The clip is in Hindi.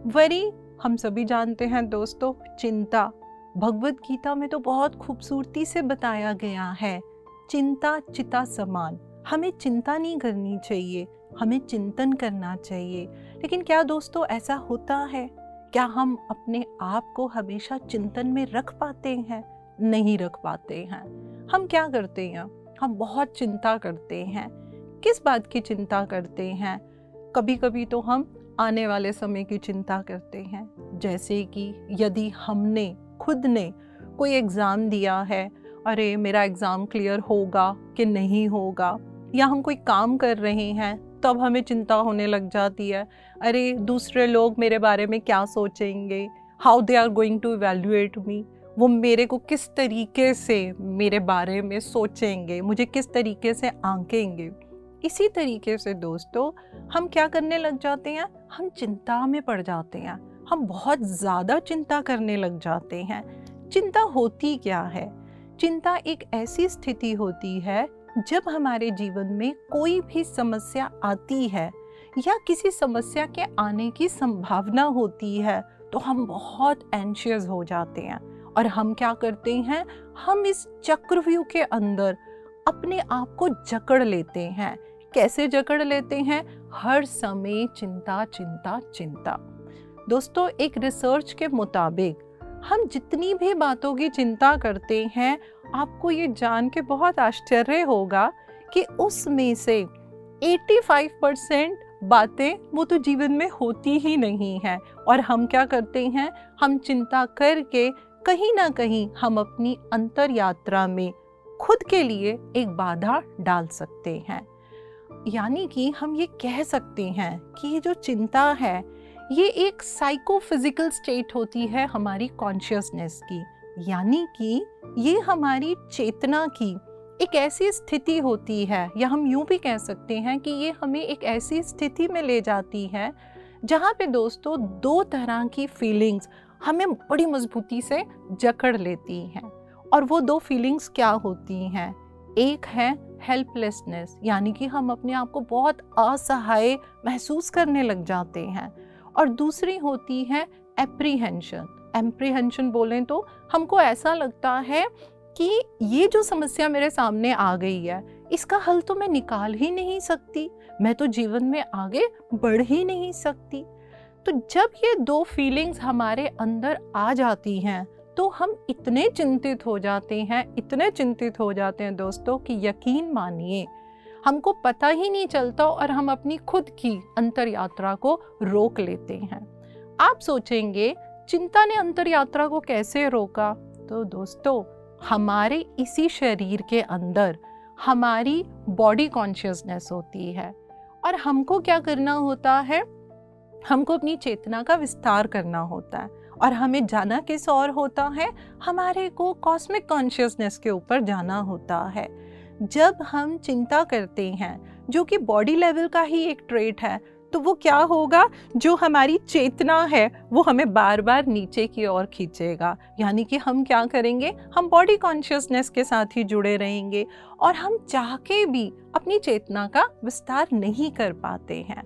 वरी हम सभी जानते हैं दोस्तों, चिंता भगवत गीता में तो बहुत खूबसूरती से बताया गया है। चिंता चिता समान, हमें चिंता नहीं करनी चाहिए, हमें चिंतन करना चाहिए। लेकिन क्या दोस्तों ऐसा होता है? क्या हम अपने आप को हमेशा चिंतन में रख पाते हैं? नहीं रख पाते हैं। हम क्या करते हैं? हम बहुत चिंता करते हैं। किस बात की चिंता करते हैं? कभी कभी तो हम आने वाले समय की चिंता करते हैं, जैसे कि यदि हमने खुद ने कोई एग्ज़ाम दिया है, अरे मेरा एग्ज़ाम क्लियर होगा कि नहीं होगा, या हम कोई काम कर रहे हैं तब हमें चिंता होने लग जाती है, अरे दूसरे लोग मेरे बारे में क्या सोचेंगे, how they are going to evaluate me, वो मेरे को किस तरीके से मेरे बारे में सोचेंगे, मुझे किस तरीके से आंकेंगे। इसी तरीके से दोस्तों हम क्या करने लग जाते हैं? हम चिंता में पड़ जाते हैं, हम बहुत ज़्यादा चिंता करने लग जाते हैं। चिंता होती क्या है? चिंता एक ऐसी स्थिति होती है जब हमारे जीवन में कोई भी समस्या आती है या किसी समस्या के आने की संभावना होती है तो हम बहुत एंशियस हो जाते हैं और हम क्या करते हैं? हम इस चक्रव्यूह के अंदर अपने आप को जकड़ लेते हैं। कैसे जकड़ लेते हैं? हर समय चिंता चिंता चिंता। दोस्तों एक रिसर्च के मुताबिक हम जितनी भी बातों की चिंता करते हैं, आपको ये जान के बहुत आश्चर्य होगा कि उसमें से 85% बातें वो तो जीवन में होती ही नहीं है। और हम क्या करते हैं? हम चिंता करके कहीं ना कहीं हम अपनी अंतर यात्रा में खुद के लिए एक बाधा डाल सकते हैं। यानी कि हम ये कह सकते हैं कि ये जो चिंता है ये एक साइकोफिजिकल स्टेट होती है हमारी कॉन्शियसनेस की, यानी कि ये हमारी चेतना की एक ऐसी स्थिति होती है, या हम यूं भी कह सकते हैं कि ये हमें एक ऐसी स्थिति में ले जाती है जहाँ पे दोस्तों दो तरह की फीलिंग्स हमें बड़ी मजबूती से जकड़ लेती हैं। और वो दो फीलिंग्स क्या होती हैं? एक है हेल्पलेसनेस, यानी कि हम अपने आप को बहुत असहाय महसूस करने लग जाते हैं, और दूसरी होती है एप्रीहेंशन। एप्रीहेंशन बोलें तो हमको ऐसा लगता है कि ये जो समस्या मेरे सामने आ गई है इसका हल तो मैं निकाल ही नहीं सकती, मैं तो जीवन में आगे बढ़ ही नहीं सकती। तो जब ये दो फीलिंग्स हमारे अंदर आ जाती हैं तो हम इतने चिंतित हो जाते हैं, इतने चिंतित हो जाते हैं दोस्तों कि यकीन मानिए हमको पता ही नहीं चलता और हम अपनी खुद की अंतर यात्रा को रोक लेते हैं। आप सोचेंगे चिंता ने अंतर यात्रा को कैसे रोका? तो दोस्तों हमारे इसी शरीर के अंदर हमारी बॉडी कॉन्शियसनेस होती है, और हमको क्या करना होता है? हमको अपनी चेतना का विस्तार करना होता है, और हमें जाना किस और होता है? हमारे को कॉस्मिक कॉन्शियसनेस के ऊपर जाना होता है। जब हम चिंता करते हैं, जो कि बॉडी लेवल का ही एक ट्रेट है, तो वो क्या होगा? जो हमारी चेतना है वो हमें बार बार नीचे की ओर खींचेगा। यानी कि हम क्या करेंगे? हम बॉडी कॉन्शियसनेस के साथ ही जुड़े रहेंगे और हम चाह के भी अपनी चेतना का विस्तार नहीं कर पाते हैं।